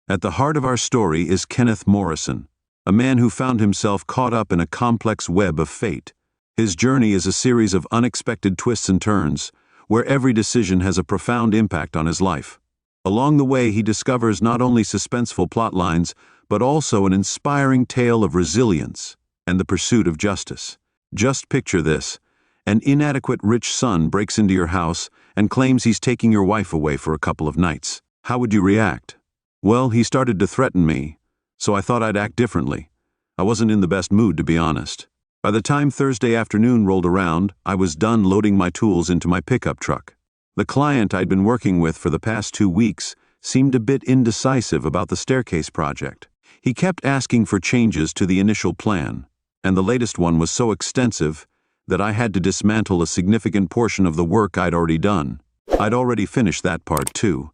At the heart of our story is Kenneth Morrison, a man who found himself caught up in a complex web of fate. His journey is a series of unexpected twists and turns, where every decision has a profound impact on his life. Along the way, he discovers not only suspenseful plot lines, but also an inspiring tale of resilience and the pursuit of justice. Just picture this. An inadequate rich son breaks into your house and claims he's taking your wife away for a couple of nights. How would you react? Well, he started to threaten me, so I thought I'd act differently. I wasn't in the best mood, to be honest. By the time Thursday afternoon rolled around, I was done loading my tools into my pickup truck. The client I'd been working with for the past 2 weeks seemed a bit indecisive about the staircase project. He kept asking for changes to the initial plan, and the latest one was so extensive that I had to dismantle a significant portion of the work I'd already done. I'd already finished that part too.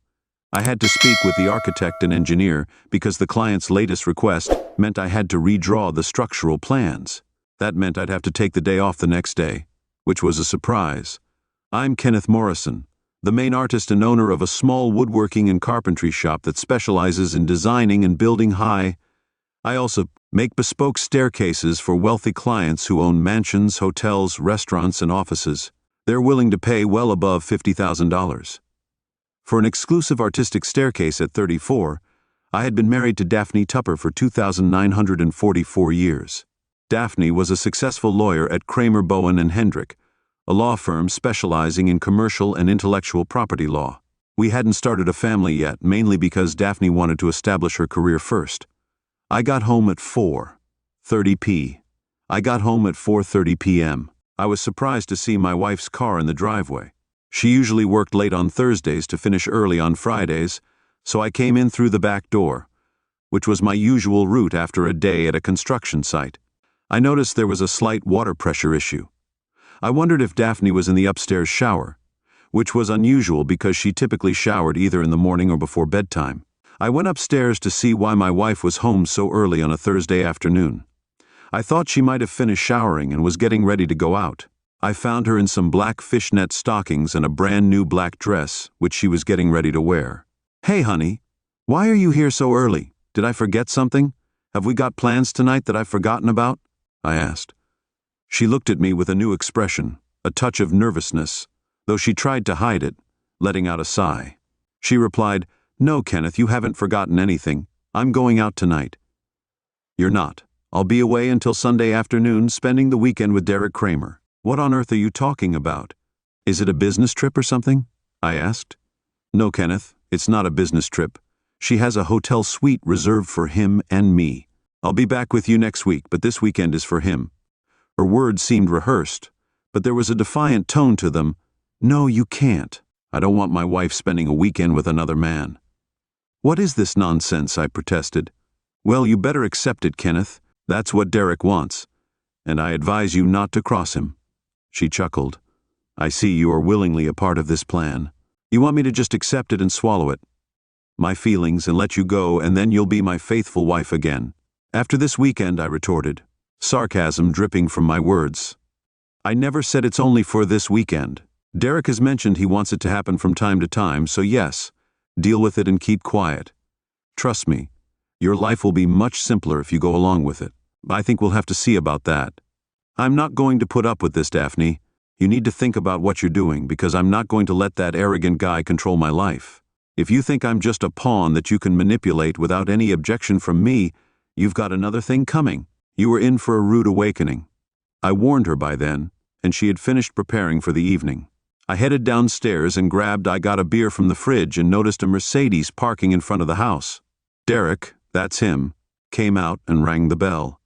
I had to speak with the architect and engineer because the client's latest request meant I had to redraw the structural plans. That meant I'd have to take the day off the next day, which was a surprise. I'm Kenneth Morrison, the main artist and owner of a small woodworking and carpentry shop that specializes in designing and building I also make bespoke staircases for wealthy clients who own mansions, hotels, restaurants, and offices. They're willing to pay well above $50,000. For an exclusive artistic staircase at 34, I had been married to Daphne Tupper for 2,944 years. Daphne was a successful lawyer at Kramer, Bowen & Hendrick, a law firm specializing in commercial and intellectual property law. We hadn't started a family yet, mainly because Daphne wanted to establish her career first. I got home at 4:30 p.m. I got home at 4:30 p.m. I was surprised to see my wife's car in the driveway. She usually worked late on Thursdays to finish early on Fridays, so I came in through the back door, which was my usual route after a day at a construction site. I noticed there was a slight water pressure issue. I wondered if Daphne was in the upstairs shower, which was unusual because she typically showered either in the morning or before bedtime. I went upstairs to see why my wife was home so early on a Thursday afternoon. I thought she might have finished showering and was getting ready to go out. I found her in some black fishnet stockings and a brand new black dress, which she was getting ready to wear. "Hey, honey, why are you here so early? Did I forget something? Have we got plans tonight that I've forgotten about?" I asked. She looked at me with a new expression, a touch of nervousness, though she tried to hide it, letting out a sigh. She replied, "No, Kenneth, you haven't forgotten anything. I'm going out tonight." "You're not. I'll be away until Sunday afternoon, spending the weekend with Derek Kramer." "What on earth are you talking about? Is it a business trip or something?" I asked. "No, Kenneth, it's not a business trip. She has a hotel suite reserved for him and me. I'll be back with you next week, but this weekend is for him." Her words seemed rehearsed, but there was a defiant tone to them. "No, you can't. I don't want my wife spending a weekend with another man." "What is this nonsense?" I protested. "Well, you better accept it, Kenneth. That's what Derek wants, and I advise you not to cross him." She chuckled. "I see you are willingly a part of this plan. You want me to just accept it and swallow it, my feelings, and let you go, and then you'll be my faithful wife again." "After this weekend," I retorted, sarcasm dripping from my words. "I never said it's only for this weekend. Derek has mentioned he wants it to happen from time to time, so yes, deal with it and keep quiet. Trust me, your life will be much simpler if you go along with it. I think we'll have to see about that. I'm not going to put up with this, Daphne. You need to think about what you're doing, because I'm not going to let that arrogant guy control my life. If you think I'm just a pawn that you can manipulate without any objection from me, you've got another thing coming. You were in for a rude awakening." I warned her by then, and she had finished preparing for the evening. I headed downstairs and I got a beer from the fridge and noticed a Mercedes parking in front of the house. Derek, that's him, came out and rang the bell.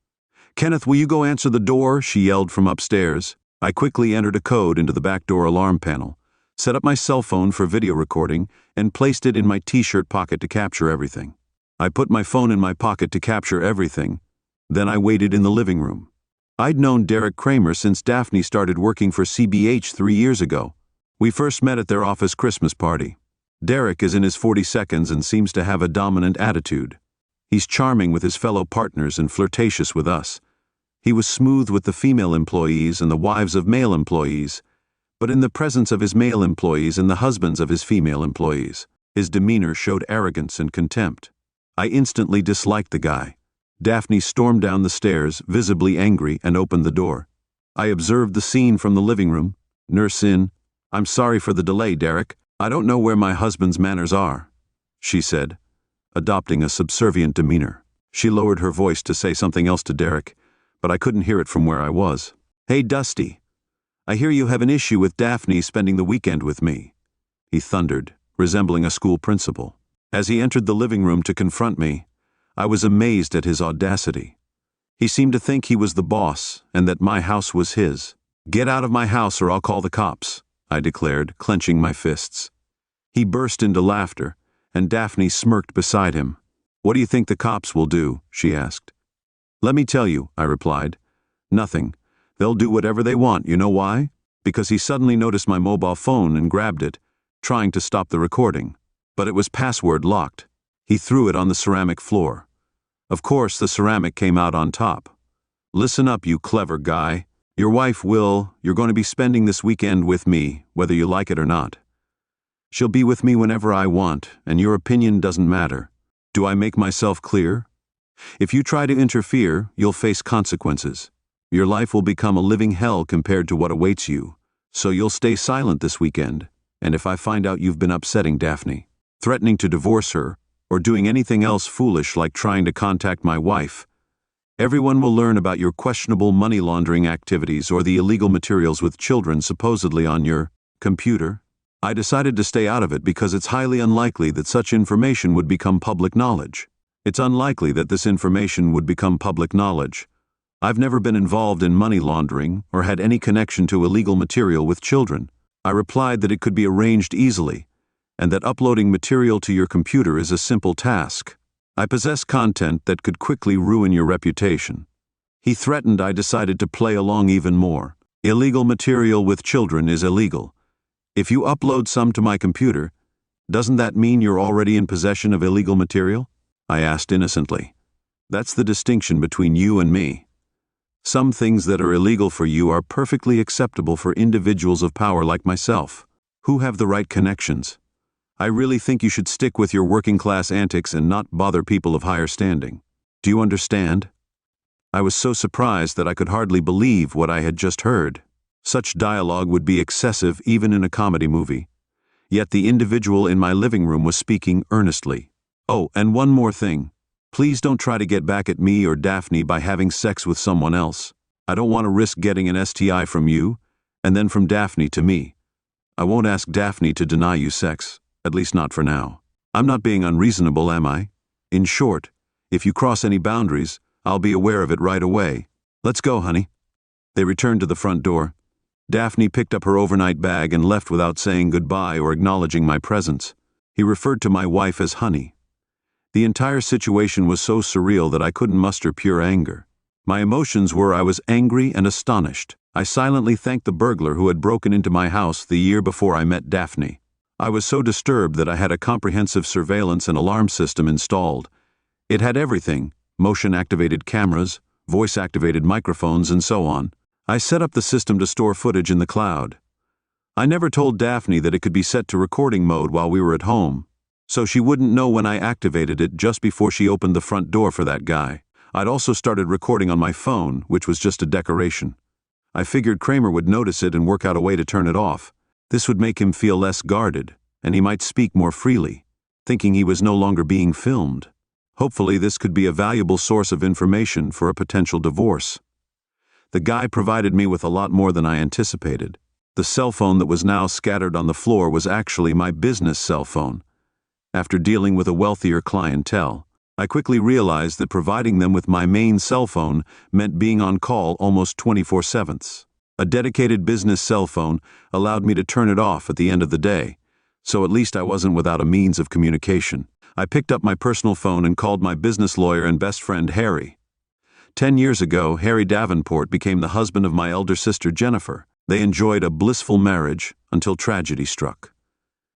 "Kenneth, will you go answer the door?" she yelled from upstairs. I quickly entered a code into the back door alarm panel, set up my cell phone for video recording, and placed it in my t-shirt pocket to capture everything. I put my phone in my pocket to capture everything. Then I waited in the living room. I'd known Derek Kramer since Daphne started working for CBH 3 years ago. We first met at their office Christmas party. Derek is in his 42nd and seems to have a dominant attitude. He's charming with his fellow partners and flirtatious with us. He was smooth with the female employees and the wives of male employees, but in the presence of his male employees and the husbands of his female employees, his demeanor showed arrogance and contempt. I instantly disliked the guy. Daphne stormed down the stairs, visibly angry, and opened the door. I observed the scene from the living room. Nurse in. "I'm sorry for the delay, Derek. I don't know where my husband's manners are," she said, adopting a subservient demeanor. She lowered her voice to say something else to Derek, but I couldn't hear it from where I was. "Hey, Dusty. I hear you have an issue with Daphne spending the weekend with me," he thundered, resembling a school principal. As he entered the living room to confront me, I was amazed at his audacity. He seemed to think he was the boss and that my house was his. "Get out of my house or I'll call the cops," I declared, clenching my fists. He burst into laughter, and Daphne smirked beside him. "What do you think the cops will do?" she asked. "Let me tell you," I replied. "Nothing. They'll do whatever they want. You know why?" Because he suddenly noticed my mobile phone and grabbed it, trying to stop the recording. But it was password locked. He threw it on the ceramic floor. Of course, the ceramic came out on top. "Listen up, you clever guy. You're going to be spending this weekend with me, whether you like it or not. She'll be with me whenever I want, and your opinion doesn't matter. Do I make myself clear? If you try to interfere, you'll face consequences. Your life will become a living hell compared to what awaits you. So you'll stay silent this weekend, and if I find out you've been upsetting Daphne, threatening to divorce her, or doing anything else foolish like trying to contact my wife, everyone will learn about your questionable money laundering activities or the illegal materials with children supposedly on your computer." I decided to stay out of it because it's highly unlikely that such information would become public knowledge. It's unlikely that this information would become public knowledge. I've never been involved in money laundering or had any connection to illegal material with children. I replied that it could be arranged easily, and that uploading material to your computer is a simple task. I possess content that could quickly ruin your reputation. He threatened. I decided to play along even more. Illegal material with children is illegal. If you upload some to my computer, doesn't that mean you're already in possession of illegal material? I asked innocently. That's the distinction between you and me. Some things that are illegal for you are perfectly acceptable for individuals of power like myself, who have the right connections. I really think you should stick with your working-class antics and not bother people of higher standing. Do you understand? I was so surprised that I could hardly believe what I had just heard. Such dialogue would be excessive even in a comedy movie. Yet the individual in my living room was speaking earnestly. "Oh, and one more thing. Please don't try to get back at me or Daphne by having sex with someone else. I don't want to risk getting an STI from you, and then from Daphne to me. I won't ask Daphne to deny you sex, at least not for now. I'm not being unreasonable, am I? In short, if you cross any boundaries, I'll be aware of it right away. Let's go, honey." They returned to the front door. Daphne picked up her overnight bag and left without saying goodbye or acknowledging my presence. He referred to my wife as honey. The entire situation was so surreal that I couldn't muster pure anger. My emotions were I was angry and astonished. I silently thanked the burglar who had broken into my house the year before I met Daphne. I was so disturbed that I had a comprehensive surveillance and alarm system installed. It had everything: motion-activated cameras, voice-activated microphones, and so on. I set up the system to store footage in the cloud. I never told Daphne that it could be set to recording mode while we were at home, so she wouldn't know when I activated it just before she opened the front door for that guy. I'd also started recording on my phone, which was just a decoration. I figured Kramer would notice it and work out a way to turn it off. This would make him feel less guarded, and he might speak more freely, thinking he was no longer being filmed. Hopefully this could be a valuable source of information for a potential divorce. The guy provided me with a lot more than I anticipated. The cell phone that was now scattered on the floor was actually my business cell phone. After dealing with a wealthier clientele, I quickly realized that providing them with my main cell phone meant being on call almost 24/7. A dedicated business cell phone allowed me to turn it off at the end of the day, so at least I wasn't without a means of communication. I picked up my personal phone and called my business lawyer and best friend Harry. 10 years ago, Harry Davenport became the husband of my elder sister Jennifer. They enjoyed a blissful marriage until tragedy struck.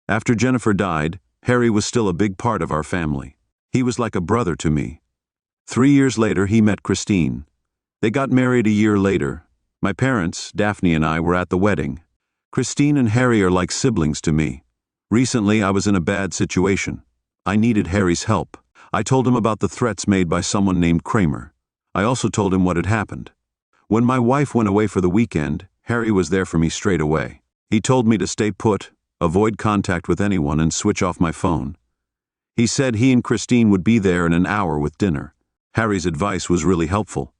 After Jennifer died, Harry was still a big part of our family. He was like a brother to me. 3 years later, he met Christine. They got married a year later. My parents, Daphne and I, were at the wedding. Christine and Harry are like siblings to me. Recently, I was in a bad situation. I needed Harry's help. I told him about the threats made by someone named Kramer. I also told him what had happened. When my wife went away for the weekend, Harry was there for me straight away. He told me to stay put, avoid contact with anyone, and switch off my phone. He said he and Christine would be there in an hour with dinner. Harry's advice was really helpful.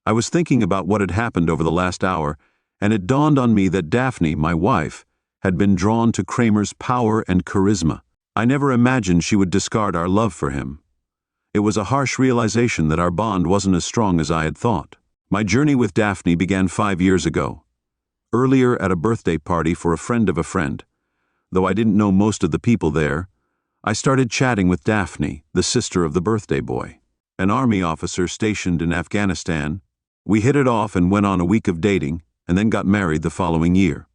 I was thinking about what had happened over the last hour, and it dawned on me that Daphne, my wife, had been drawn to Kramer's power and charisma. I never imagined she would discard our love for him. It was a harsh realization that our bond wasn't as strong as I had thought. My journey with Daphne began 5 years ago. Earlier at a birthday party for a friend of a friend. Though I didn't know most of the people there, I started chatting with Daphne, the sister of the birthday boy, an army officer stationed in Afghanistan. We hit it off and went on a week of dating, and then got married the following year.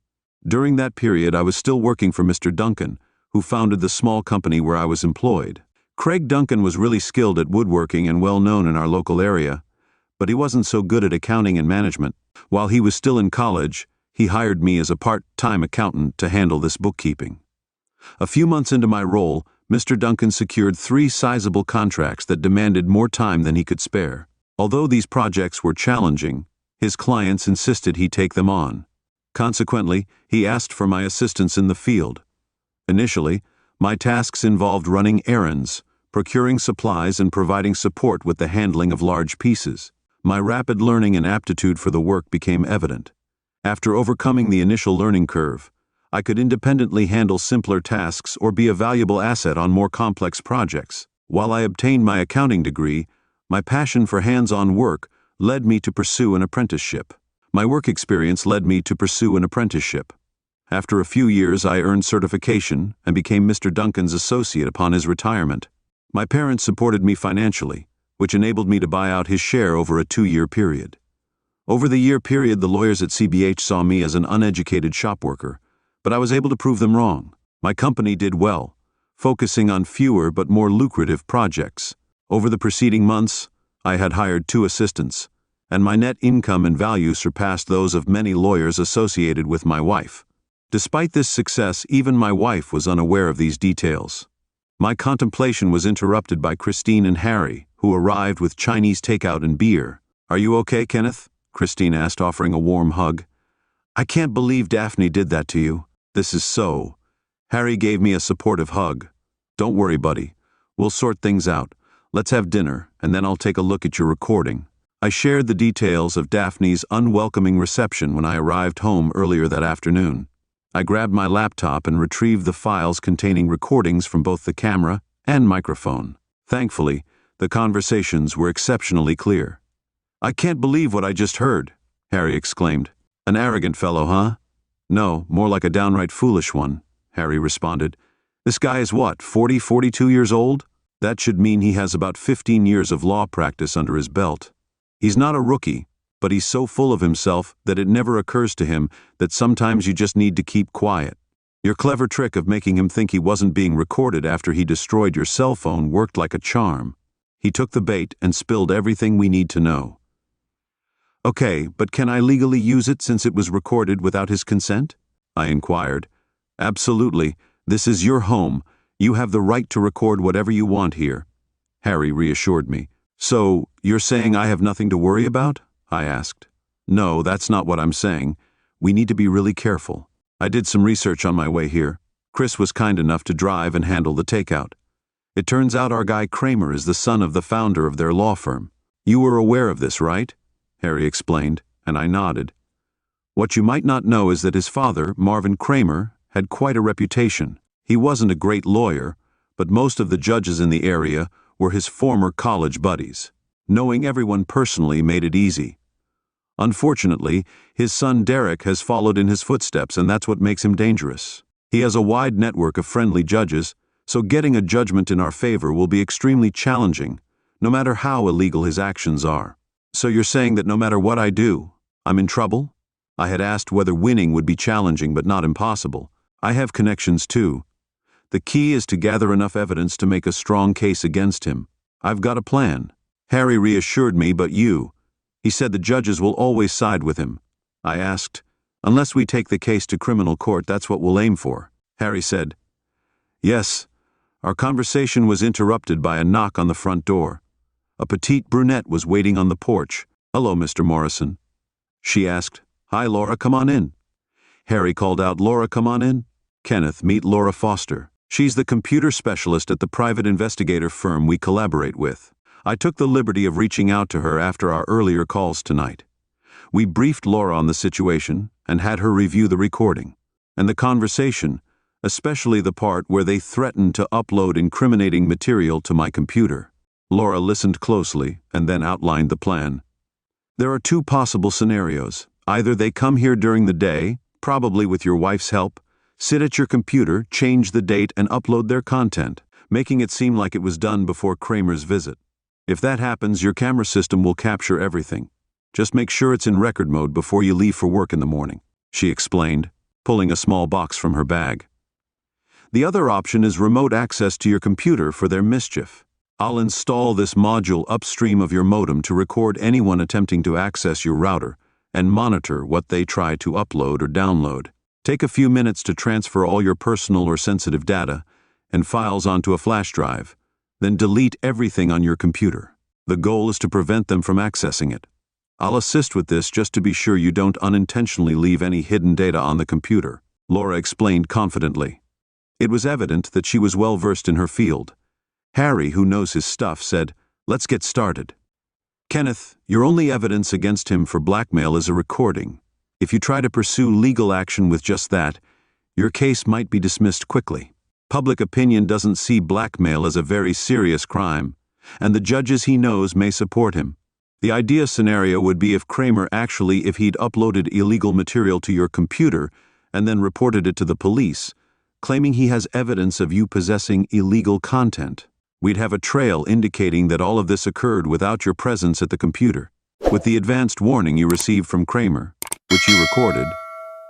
During that period, I was still working for Mr. Duncan, who founded the small company where I was employed. Craig Duncan was really skilled at woodworking and well known in our local area, but he wasn't so good at accounting and management. While he was still in college, he hired me as a part-time accountant to handle this bookkeeping. A few months into my role, Mr. Duncan secured 3 sizable contracts that demanded more time than he could spare. Although these projects were challenging, his clients insisted he take them on. Consequently, he asked for my assistance in the field. Initially, my tasks involved running errands, procuring supplies, and providing support with the handling of large pieces. My rapid learning and aptitude for the work became evident. After overcoming the initial learning curve, I could independently handle simpler tasks or be a valuable asset on more complex projects. While I obtained my accounting degree, my passion for hands-on work led me to pursue an apprenticeship. After a few years, I earned certification and became Mr. Duncan's associate upon his retirement. My parents supported me financially, which enabled me to buy out his share over a 2-year period. Over the year period, the lawyers at CBH saw me as an uneducated shop worker, but I was able to prove them wrong. My company did well, focusing on fewer but more lucrative projects. Over the preceding months, I had hired 2 assistants, and my net income and value surpassed those of many lawyers associated with my wife. Despite this success, even my wife was unaware of these details. My contemplation was interrupted by Christine and Harry, who arrived with Chinese takeout and beer. "Are you okay, Kenneth?" Christine asked, offering a warm hug. "I can't believe Daphne did that to you." "This is so." Harry gave me a supportive hug. "Don't worry, buddy. We'll sort things out. Let's have dinner, and then I'll take a look at your recording." I shared the details of Daphne's unwelcoming reception when I arrived home earlier that afternoon. I grabbed my laptop and retrieved the files containing recordings from both the camera and microphone. Thankfully, the conversations were exceptionally clear. "I can't believe what I just heard," Harry exclaimed. "An arrogant fellow, huh?" "No, more like a downright foolish one," Harry responded. "This guy is what, 42 years old? That should mean he has about 15 years of law practice under his belt. He's not a rookie, but he's so full of himself that it never occurs to him that sometimes you just need to keep quiet. Your clever trick of making him think he wasn't being recorded after he destroyed your cell phone worked like a charm. He took the bait and spilled everything we need to know." "Okay, but can I legally use it since it was recorded without his consent?" I inquired. "Absolutely. This is your home. You have the right to record whatever you want here," Harry reassured me. "So, you're saying I have nothing to worry about?" I asked. "No, that's not what I'm saying. We need to be really careful. I did some research on my way here. Chris was kind enough to drive and handle the takeout. It turns out our guy Kramer is the son of the founder of their law firm. You were aware of this, right?" Harry explained, and I nodded. "What you might not know is that his father, Marvin Kramer, had quite a reputation. He wasn't a great lawyer, but most of the judges in the area were his former college buddies. Knowing everyone personally made it easy. Unfortunately, his son Derek has followed in his footsteps, and that's what makes him dangerous. He has a wide network of friendly judges, so getting a judgment in our favor will be extremely challenging, no matter how illegal his actions are." "So you're saying that no matter what I do, I'm in trouble?" I had asked whether winning would be challenging but not impossible. "I have connections too. The key is to gather enough evidence to make a strong case against him. I've got a plan." Harry reassured me, "But you?" He said the judges will always side with him. I asked, "Unless we take the case to criminal court, that's what we'll aim for?" Harry said, "Yes. Our conversation was interrupted by a knock on the front door. A petite brunette was waiting on the porch. "Hello, Mr. Morrison," she asked. "Hi, Laura, come on in." Harry called out, "Laura, come on in." "Kenneth, meet Laura Foster. She's the computer specialist at the private investigator firm we collaborate with." I took the liberty of reaching out to her after our earlier calls tonight. We briefed Laura on the situation and had her review the recording. And the conversation, especially the part where they threatened to upload incriminating material to my computer. Laura listened closely and then outlined the plan. "There are two possible scenarios. Either they come here during the day, probably with your wife's help, sit at your computer, change the date, and upload their content, making it seem like it was done before Kramer's visit. If that happens, your camera system will capture everything. Just make sure it's in record mode before you leave for work in the morning," she explained, pulling a small box from her bag. "The other option is remote access to your computer for their mischief. I'll install this module upstream of your modem to record anyone attempting to access your router and monitor what they try to upload or download. Take a few minutes to transfer all your personal or sensitive data and files onto a flash drive, then delete everything on your computer. The goal is to prevent them from accessing it. I'll assist with this just to be sure you don't unintentionally leave any hidden data on the computer," Laura explained confidently. It was evident that she was well versed in her field. Harry, who knows his stuff, said, "Let's get started. Kenneth, your only evidence against him for blackmail is a recording. If you try to pursue legal action with just that, your case might be dismissed quickly. Public opinion doesn't see blackmail as a very serious crime, and the judges he knows may support him. The ideal scenario would be if Kramer if he'd uploaded illegal material to your computer and then reported it to the police, claiming he has evidence of you possessing illegal content. We'd have a trail indicating that all of this occurred without your presence at the computer. With the advanced warning you received from Kramer, which you recorded,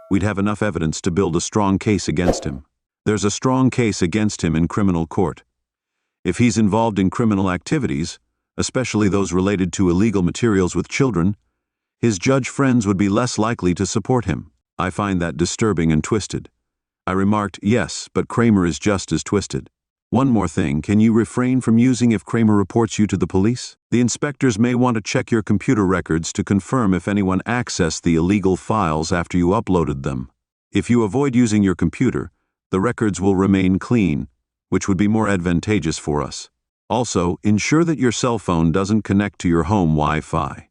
we'd have enough evidence to build a strong case against him. There's a strong case against him in criminal court. If he's involved in criminal activities, especially those related to illegal materials with children, his judge friends would be less likely to support him. I find that disturbing and twisted." I remarked, "Yes, but Kramer is just as twisted. One more thing, can you refrain from using if Kramer reports you to the police? The inspectors may want to check your computer records to confirm if anyone accessed the illegal files after you uploaded them. If you avoid using your computer, the records will remain clean, which would be more advantageous for us. Also, ensure that your cell phone doesn't connect to your home Wi-Fi.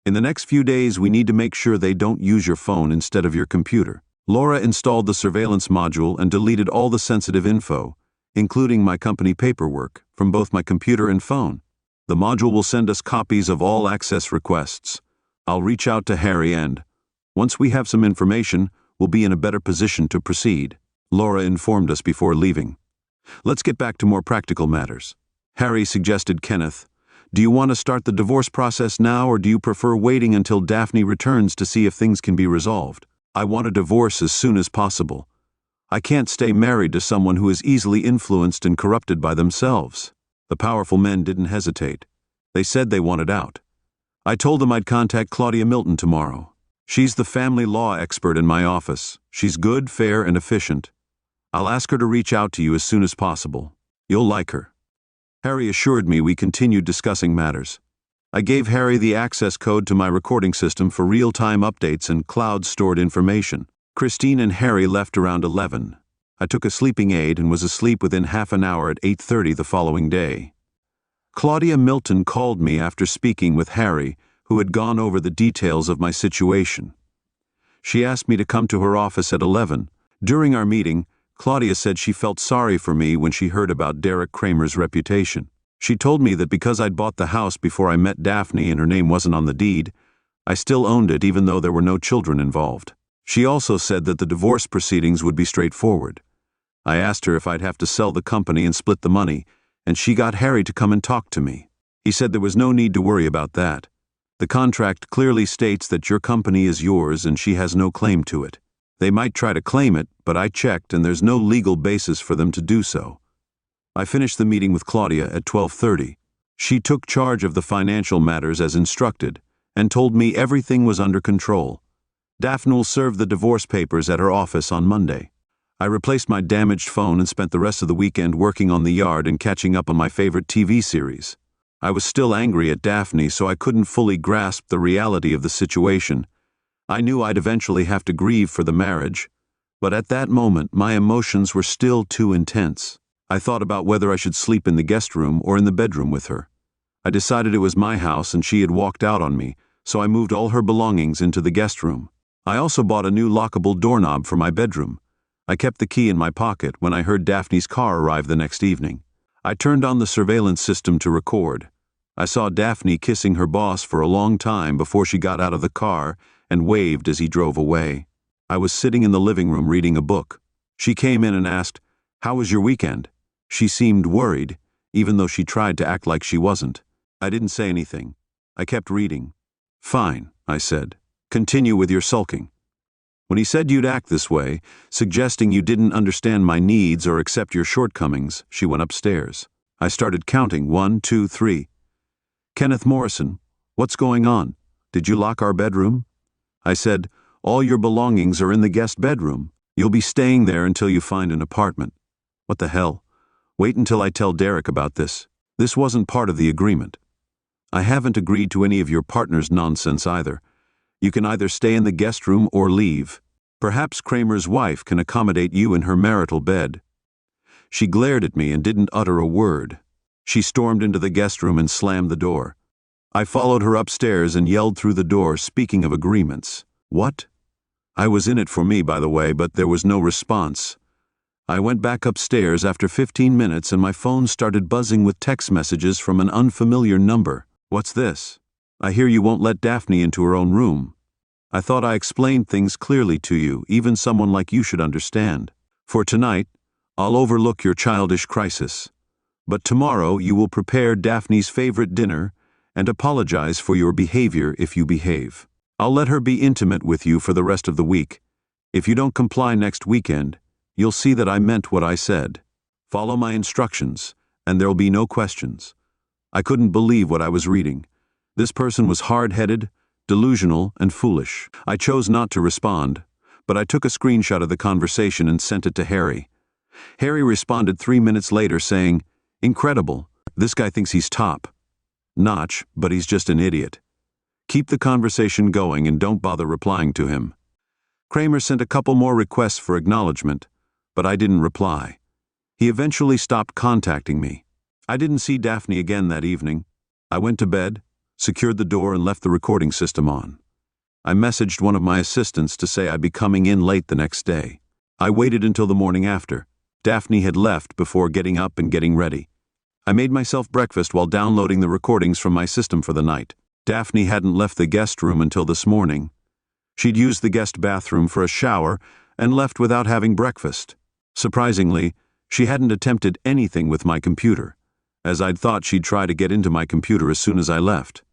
In the next few days, we need to make sure they don't use your phone instead of your computer." Laura installed the surveillance module and deleted all the sensitive info, including my company paperwork, from both my computer and phone. The module will send us copies of all access requests. I'll reach out to Harry and, once we have some information, we'll be in a better position to proceed. Laura informed us before leaving. "Let's get back to more practical matters." Harry suggested Kenneth, "Do you want to start the divorce process now, or do you prefer waiting until Daphne returns to see if things can be resolved? I want a divorce as soon as possible. I can't stay married to someone who is easily influenced and corrupted by themselves." The powerful men didn't hesitate. They said they wanted out. I told them I'd contact Claudia Milton tomorrow. She's the family law expert in my office. She's good, fair, and efficient. I'll ask her to reach out to you as soon as possible. You'll like her. Harry assured me. We continued discussing matters. I gave Harry the access code to my recording system for real-time updates and cloud-stored information. Christine and Harry left around 11. I took a sleeping aid and was asleep within half an hour at 8:30 the following day. Claudia Milton called me after speaking with Harry, who had gone over the details of my situation. She asked me to come to her office at 11. During our meeting, Claudia said she felt sorry for me when she heard about Derek Kramer's reputation. She told me that because I'd bought the house before I met Daphne and her name wasn't on the deed, I still owned it even though there were no children involved. She also said that the divorce proceedings would be straightforward. I asked her if I'd have to sell the company and split the money, and she got Harry to come and talk to me. He said there was no need to worry about that. The contract clearly states that your company is yours and she has no claim to it. They might try to claim it, but I checked and there's no legal basis for them to do so. I finished the meeting with Claudia at 12:30. She took charge of the financial matters as instructed and told me everything was under control. Daphne will serve the divorce papers at her office on Monday. I replaced my damaged phone and spent the rest of the weekend working on the yard and catching up on my favorite TV series. I was still angry at Daphne, so I couldn't fully grasp the reality of the situation. I knew I'd eventually have to grieve for the marriage, but at that moment my emotions were still too intense. I thought about whether I should sleep in the guest room or in the bedroom with her. I decided it was my house and she had walked out on me, so I moved all her belongings into the guest room. I also bought a new lockable doorknob for my bedroom. I kept the key in my pocket when I heard Daphne's car arrive the next evening. I turned on the surveillance system to record. I saw Daphne kissing her boss for a long time before she got out of the car and waved as he drove away. I was sitting in the living room reading a book. She came in and asked, "How was your weekend?" She seemed worried, even though she tried to act like she wasn't. I didn't say anything. I kept reading. "Fine," I said. "Continue with your sulking." When he said you'd act this way, suggesting you didn't understand my needs or accept your shortcomings, she went upstairs. I started counting 1, 2, 3. "Kenneth Morrison, what's going on? Did you lock our bedroom?" I said, "All your belongings are in the guest bedroom. You'll be staying there until you find an apartment." "What the hell? Wait until I tell Derek about this. This wasn't part of the agreement." "I haven't agreed to any of your partner's nonsense either. You can either stay in the guest room or leave. Perhaps Kramer's wife can accommodate you in her marital bed." She glared at me and didn't utter a word. She stormed into the guest room and slammed the door. I followed her upstairs and yelled through the door, speaking of agreements. "What?" I was in it for me, by the way, but there was no response. I went back upstairs after 15 minutes and my phone started buzzing with text messages from an unfamiliar number. "What's this? I hear you won't let Daphne into her own room. I thought I explained things clearly to you, even someone like you should understand. For tonight, I'll overlook your childish crisis. But tomorrow you will prepare Daphne's favorite dinner and apologize for your behavior if you behave. I'll let her be intimate with you for the rest of the week. If you don't comply next weekend, you'll see that I meant what I said. Follow my instructions, and there'll be no questions." I couldn't believe what I was reading. This person was hard-headed, delusional, and foolish. I chose not to respond, but I took a screenshot of the conversation and sent it to Harry. Harry responded 3 minutes later saying, "Incredible, this guy thinks he's top. Notch, but he's just an idiot. Keep the conversation going and don't bother replying to him." Kramer sent a couple more requests for acknowledgement, but I didn't reply. He eventually stopped contacting me. I didn't see Daphne again that evening. I went to bed, secured the door, and left the recording system on. I messaged one of my assistants to say I'd be coming in late the next day. I waited until the morning after. Daphne had left before getting up and getting ready. I made myself breakfast while downloading the recordings from my system for the night. Daphne hadn't left the guest room until this morning. She'd used the guest bathroom for a shower and left without having breakfast. Surprisingly, she hadn't attempted anything with my computer, as I'd thought she'd try to get into my computer as soon as I left.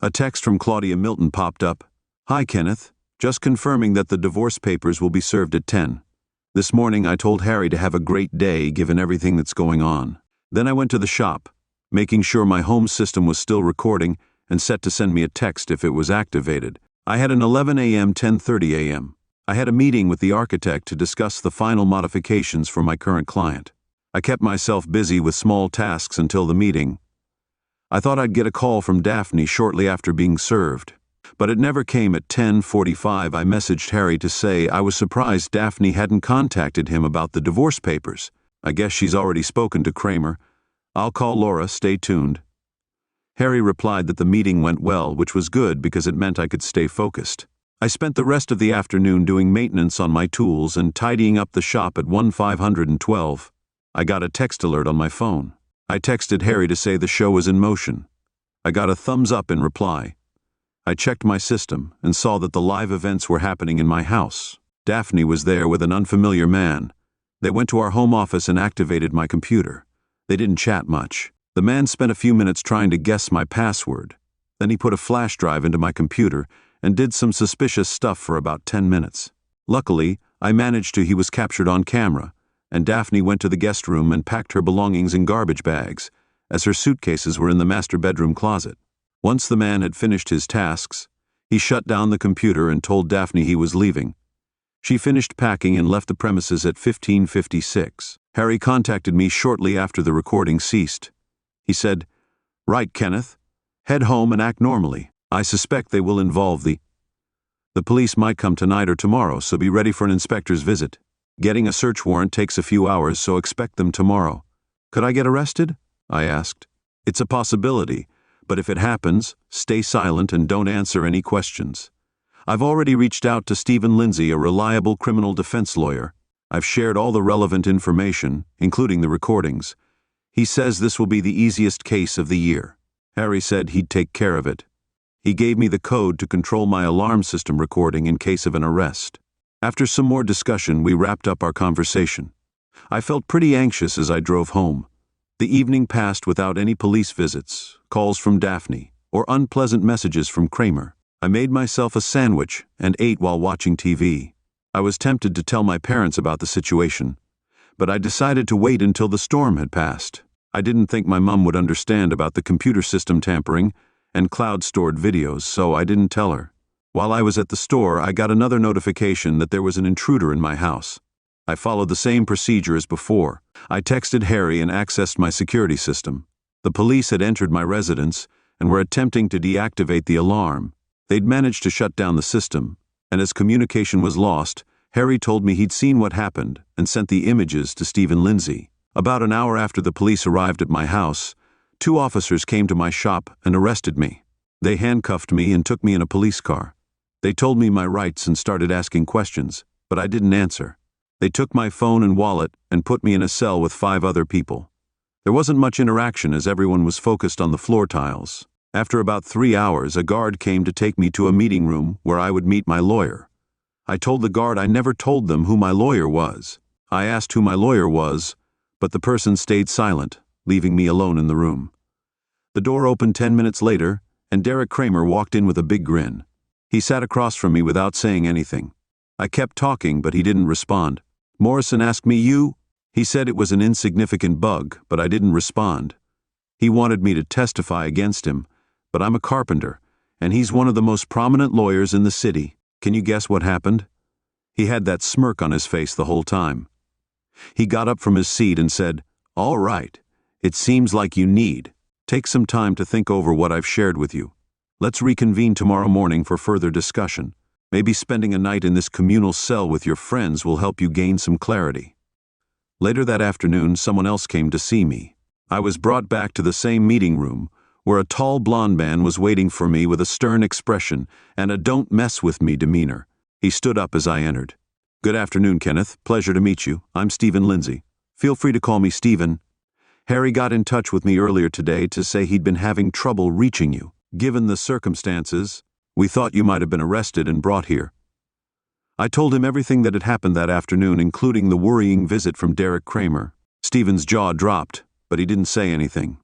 A text from Claudia Milton popped up. "Hi, Kenneth. Just confirming that the divorce papers will be served at 10. This morning I told Harry to have a great day given everything that's going on. Then I went to the shop, making sure my home system was still recording and set to send me a text if it was activated. I had an 11 a.m., 10:30 a.m. I had a meeting with the architect to discuss the final modifications for my current client. I kept myself busy with small tasks until the meeting. I thought I'd get a call from Daphne shortly after being served, but it never came. At 10:45 I messaged Harry to say I was surprised Daphne hadn't contacted him about the divorce papers. I guess she's already spoken to Kramer. I'll call Laura, stay tuned. Harry replied that the meeting went well, which was good because it meant I could stay focused. I spent the rest of the afternoon doing maintenance on my tools and tidying up the shop at 1512. I got a text alert on my phone. I texted Harry to say the show was in motion. I got a thumbs up in reply. I checked my system and saw that the live events were happening in my house. Daphne was there with an unfamiliar man. They went to our home office and activated my computer. They didn't chat much. The man spent a few minutes trying to guess my password. Then he put a flash drive into my computer and did some suspicious stuff for about 10 minutes. Luckily, I managed to. He was captured on camera, and Daphne went to the guest room and packed her belongings in garbage bags, as her suitcases were in the master bedroom closet. Once the man had finished his tasks, he shut down the computer and told Daphne he was leaving. She finished packing and left the premises at 15:56. Harry contacted me shortly after the recording ceased. He said, "Right, Kenneth. Head home and act normally. I suspect they will involve the police might come tonight or tomorrow, so be ready for an inspector's visit. Getting a search warrant takes a few hours, so expect them tomorrow." "Could I get arrested?" I asked. "It's a possibility, but if it happens, stay silent and don't answer any questions. I've already reached out to Stephen Lindsay, a reliable criminal defense lawyer. I've shared all the relevant information, including the recordings. He says this will be the easiest case of the year." Harry said he'd take care of it. He gave me the code to control my alarm system recording in case of an arrest. After some more discussion, we wrapped up our conversation. I felt pretty anxious as I drove home. The evening passed without any police visits, calls from Daphne, or unpleasant messages from Kramer. I made myself a sandwich and ate while watching TV. I was tempted to tell my parents about the situation, but I decided to wait until the storm had passed. I didn't think my mom would understand about the computer system tampering and cloud-stored videos, so I didn't tell her. While I was at the store, I got another notification that there was an intruder in my house. I followed the same procedure as before. I texted Harry and accessed my security system. The police had entered my residence and were attempting to deactivate the alarm. They'd managed to shut down the system, and as communication was lost, Harry told me he'd seen what happened and sent the images to Stephen Lindsay. About an hour after the police arrived at my house, 2 officers came to my shop and arrested me. They handcuffed me and took me in a police car. They told me my rights and started asking questions, but I didn't answer. They took my phone and wallet and put me in a cell with 5 other people. There wasn't much interaction as everyone was focused on the floor tiles. After about 3 hours, a guard came to take me to a meeting room where I would meet my lawyer. I told the guard I never told them who my lawyer was. I asked who my lawyer was, but the person stayed silent, leaving me alone in the room. The door opened 10 minutes later, and Derek Kramer walked in with a big grin. He sat across from me without saying anything. I kept talking, but he didn't respond. "Morrison asked me you?" He said it was an insignificant bug, but I didn't respond. He wanted me to testify against him, but I'm a carpenter, and he's one of the most prominent lawyers in the city. Can you guess what happened? He had that smirk on his face the whole time. He got up from his seat and said, "All right, it seems like you need. Take some time to think over what I've shared with you. Let's reconvene tomorrow morning for further discussion. Maybe spending a night in this communal cell with your friends will help you gain some clarity." Later that afternoon, someone else came to see me. I was brought back to the same meeting room, where a tall blonde man was waiting for me with a stern expression and a "don't mess with me" demeanor. He stood up as I entered. "Good afternoon, Kenneth. Pleasure to meet you. I'm Stephen Lindsay. Feel free to call me Stephen. Harry got in touch with me earlier today to say he'd been having trouble reaching you. Given the circumstances, we thought you might have been arrested and brought here." I told him everything that had happened that afternoon, including the worrying visit from Derek Kramer. Stephen's jaw dropped, but he didn't say anything.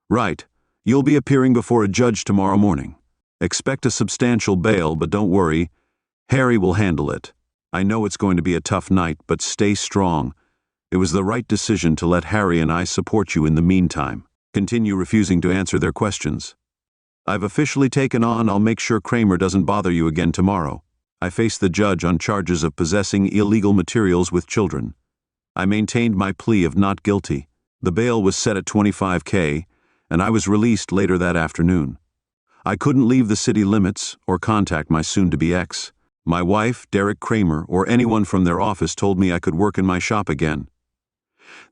"Right. You'll be appearing before a judge tomorrow morning. Expect a substantial bail, but don't worry. Harry will handle it. I know it's going to be a tough night, but stay strong. It was the right decision to let Harry and I support you in the meantime. Continue refusing to answer their questions. I've officially taken on. I'll make sure Kramer doesn't bother you again tomorrow. I faced the judge on charges of possessing illegal materials with children. I maintained my plea of not guilty. The bail was set at $25,000, and I was released later that afternoon. I couldn't leave the city limits or contact my soon-to-be ex. My wife, Derek Kramer, or anyone from their office told me I could work in my shop again.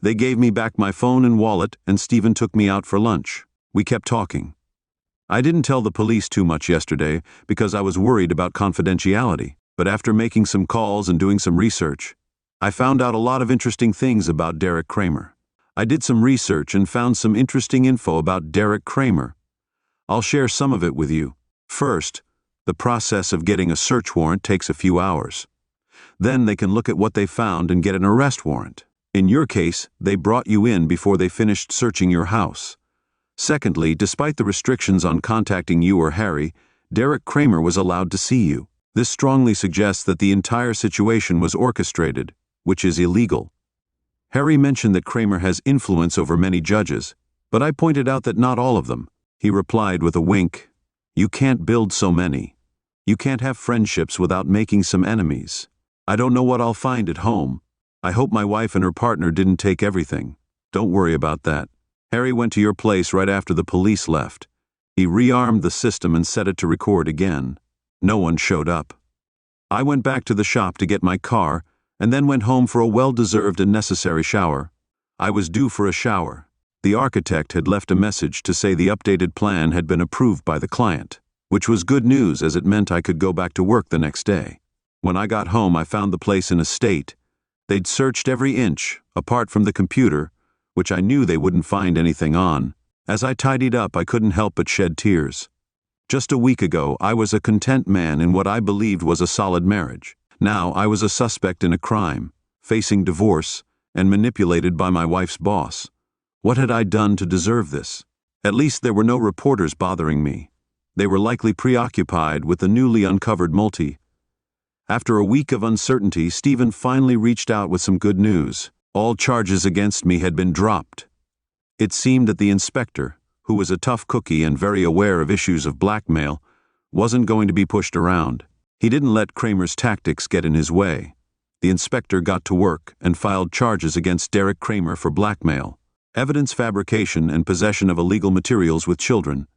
They gave me back my phone and wallet, and Stephen took me out for lunch. We kept talking. I didn't tell the police too much yesterday because I was worried about confidentiality, but after making some calls and doing some research, I found out a lot of interesting things about Derek Kramer. I did some research and found some interesting info about Derek Kramer. I'll share some of it with you. First, the process of getting a search warrant takes a few hours. Then they can look at what they found and get an arrest warrant. In your case, they brought you in before they finished searching your house. Secondly, despite the restrictions on contacting you or Harry, Derek Kramer was allowed to see you. This strongly suggests that the entire situation was orchestrated, which is illegal. Harry mentioned that Kramer has influence over many judges, but I pointed out that not all of them. He replied with a wink, "You can't build so many. You can't have friendships without making some enemies." I don't know what I'll find at home. I hope my wife and her partner didn't take everything. Don't worry about that. Harry went to your place right after the police left. He rearmed the system and set it to record again. No one showed up. I went back to the shop to get my car and then went home for a well-deserved and necessary shower. I was due for a shower. The architect had left a message to say the updated plan had been approved by the client, which was good news as it meant I could go back to work the next day. When I got home, I found the place in a state. They'd searched every inch, apart from the computer, which I knew they wouldn't find anything on. As I tidied up, I couldn't help but shed tears. Just a week ago, I was a content man in what I believed was a solid marriage. Now I was a suspect in a crime, facing divorce, and manipulated by my wife's boss. What had I done to deserve this? At least there were no reporters bothering me. They were likely preoccupied with the newly uncovered multi. After a week of uncertainty, Stephen finally reached out with some good news. All charges against me had been dropped. It seemed that the inspector, who was a tough cookie and very aware of issues of blackmail, wasn't going to be pushed around. He didn't let Kramer's tactics get in his way. The inspector got to work and filed charges against Derek Kramer for blackmail, evidence fabrication, and possession of illegal materials with children.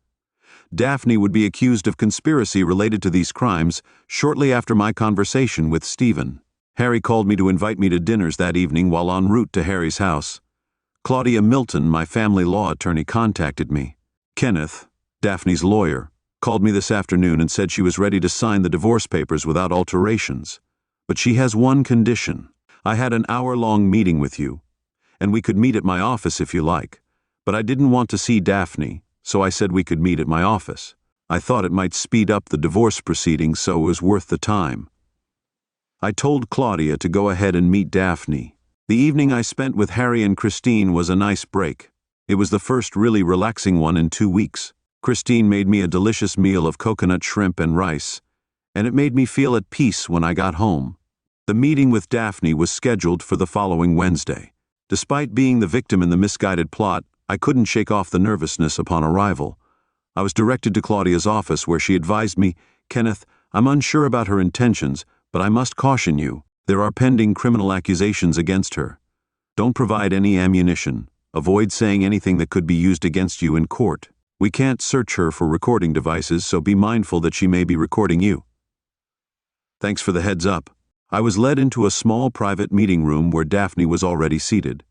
Daphne would be accused of conspiracy related to these crimes shortly after my conversation with Stephen. Harry called me to invite me to dinners that evening while en route to Harry's house. Claudia Milton, my family law attorney, contacted me. Kenneth, Daphne's lawyer, called me this afternoon and said she was ready to sign the divorce papers without alterations. But she has one condition. I had an hour-long meeting with you, and we could meet at my office if you like. But I didn't want to see Daphne, so I said we could meet at my office. I thought it might speed up the divorce proceedings, so it was worth the time. I told Claudia to go ahead and meet Daphne. The evening I spent with Harry and Christine was a nice break. It was the first really relaxing one in 2 weeks. Christine made me a delicious meal of coconut shrimp and rice, and it made me feel at peace when I got home. The meeting with Daphne was scheduled for the following Wednesday. Despite being the victim in the misguided plot, I couldn't shake off the nervousness upon arrival. I was directed to Claudia's office where she advised me, "Kenneth, I'm unsure about her intentions, but I must caution you. There are pending criminal accusations against her. Don't provide any ammunition. Avoid saying anything that could be used against you in court. We can't search her for recording devices, so be mindful that she may be recording you." Thanks for the heads up. I was led into a small private meeting room where Daphne was already seated.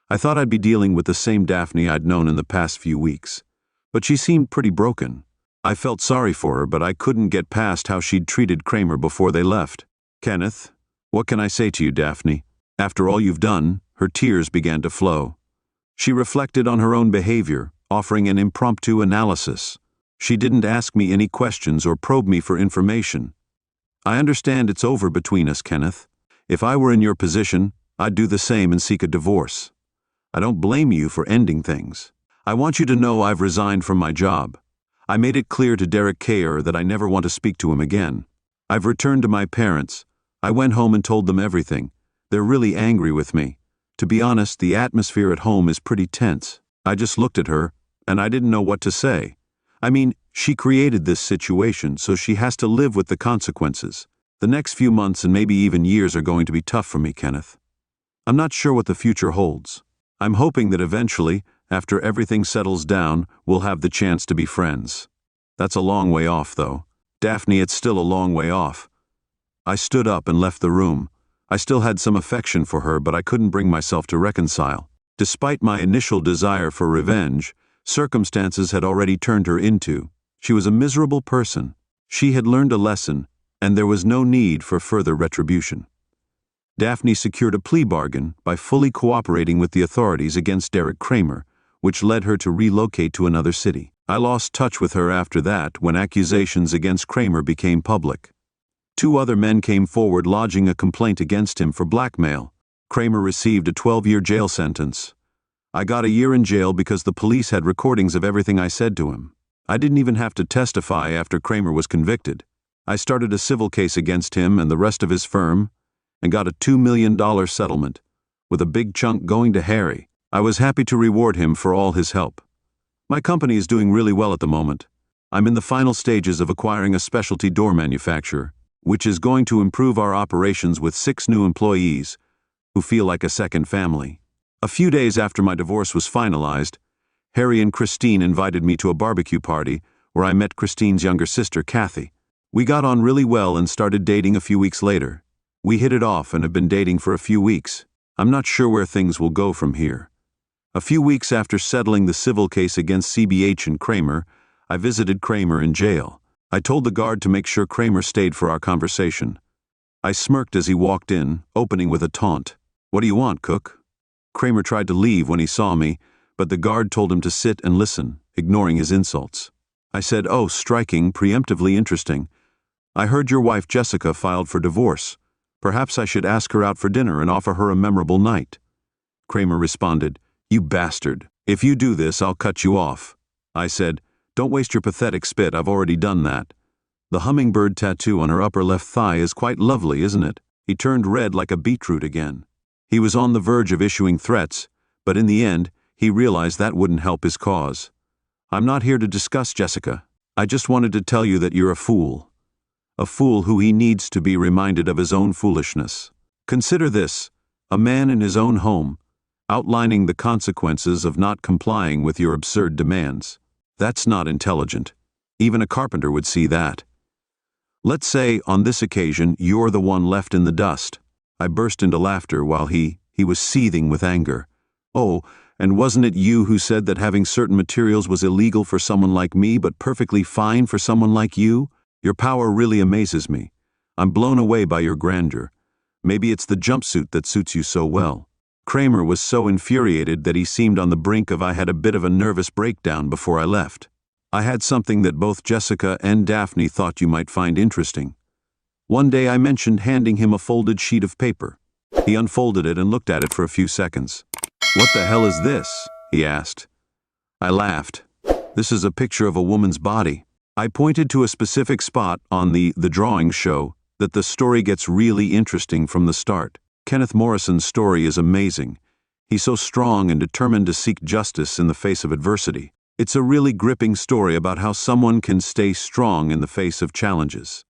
I thought I'd be dealing with the same Daphne I'd known in the past few weeks, but she seemed pretty broken. I felt sorry for her, but I couldn't get past how she'd treated Kramer before they left. "Kenneth, what can I say to you, Daphne? After all you've done," her tears began to flow. She reflected on her own behavior, offering an impromptu analysis. She didn't ask me any questions or probe me for information. "I understand it's over between us, Kenneth. If I were in your position, I'd do the same and seek a divorce. I don't blame you for ending things. I want you to know I've resigned from my job. I made it clear to Derek Kramer that I never want to speak to him again. I've returned to my parents. I went home and told them everything. They're really angry with me. To be honest, the atmosphere at home is pretty tense." I just looked at her, and I didn't know what to say. I mean, she created this situation, so she has to live with the consequences. The next few months and maybe even years are going to be tough for me, Kenneth. I'm not sure what the future holds. I'm hoping that eventually, after everything settles down, we'll have the chance to be friends. That's a long way off, though. Daphne, it's still a long way off. I stood up and left the room. I still had some affection for her, but I couldn't bring myself to reconcile. Despite my initial desire for revenge, circumstances had already turned her into. She was a miserable person. She had learned a lesson, and there was no need for further retribution. Daphne secured a plea bargain by fully cooperating with the authorities against Derek Kramer, which led her to relocate to another city. I lost touch with her after that when accusations against Kramer became public. 2 other men came forward lodging a complaint against him for blackmail. Kramer received a 12-year jail sentence. I got a year in jail because the police had recordings of everything I said to him. I didn't even have to testify after Kramer was convicted. I started a civil case against him and the rest of his firm and got a $2 million settlement, with a big chunk going to Harry. I was happy to reward him for all his help. My company is doing really well at the moment. I'm in the final stages of acquiring a specialty door manufacturer. which is going to improve our operations with 6 new employees who feel like a second family. A few days after my divorce was finalized, Harry and Christine invited me to a barbecue party where I met Christine's younger sister, Kathy. We got on really well and started dating a few weeks later. We hit it off and have been dating for a few weeks. I'm not sure where things will go from here. A few weeks after settling the civil case against CBH and Kramer, I visited Kramer in jail. I told the guard to make sure Kramer stayed for our conversation. I smirked as he walked in, opening with a taunt. "What do you want, Cook?" Kramer tried to leave when he saw me, but the guard told him to sit and listen, ignoring his insults. I said, "Oh, striking, preemptively interesting. I heard your wife Jessica filed for divorce. Perhaps I should ask her out for dinner and offer her a memorable night." Kramer responded, "You bastard. If you do this, I'll cut you off." I said, "Don't waste your pathetic spit, I've already done that." "The hummingbird tattoo on her upper left thigh is quite lovely, isn't it?" He turned red like a beetroot again. He was on the verge of issuing threats, but in the end, he realized that wouldn't help his cause. "I'm not here to discuss Jessica. I just wanted to tell you that you're a fool. A fool who he needs to be reminded of his own foolishness. Consider this, a man in his own home, outlining the consequences of not complying with your absurd demands. That's not intelligent. Even a carpenter would see that. Let's say, on this occasion, you're the one left in the dust." I burst into laughter while he was seething with anger. "Oh, and wasn't it you who said that having certain materials was illegal for someone like me but perfectly fine for someone like you? Your power really amazes me. I'm blown away by your grandeur. Maybe it's the jumpsuit that suits you so well." Kramer was so infuriated that he seemed on the brink of I had a bit of a nervous breakdown before I left. I had something that both Jessica and Daphne thought you might find interesting. One day I mentioned handing him a folded sheet of paper. He unfolded it and looked at it for a few seconds. "What the hell is this?" he asked. I laughed. "This is a picture of a woman's body." I pointed to a specific spot on the drawing show that the story gets really interesting from the start. Kenneth Morrison's story is amazing. He's so strong and determined to seek justice in the face of adversity. It's a really gripping story about how someone can stay strong in the face of challenges.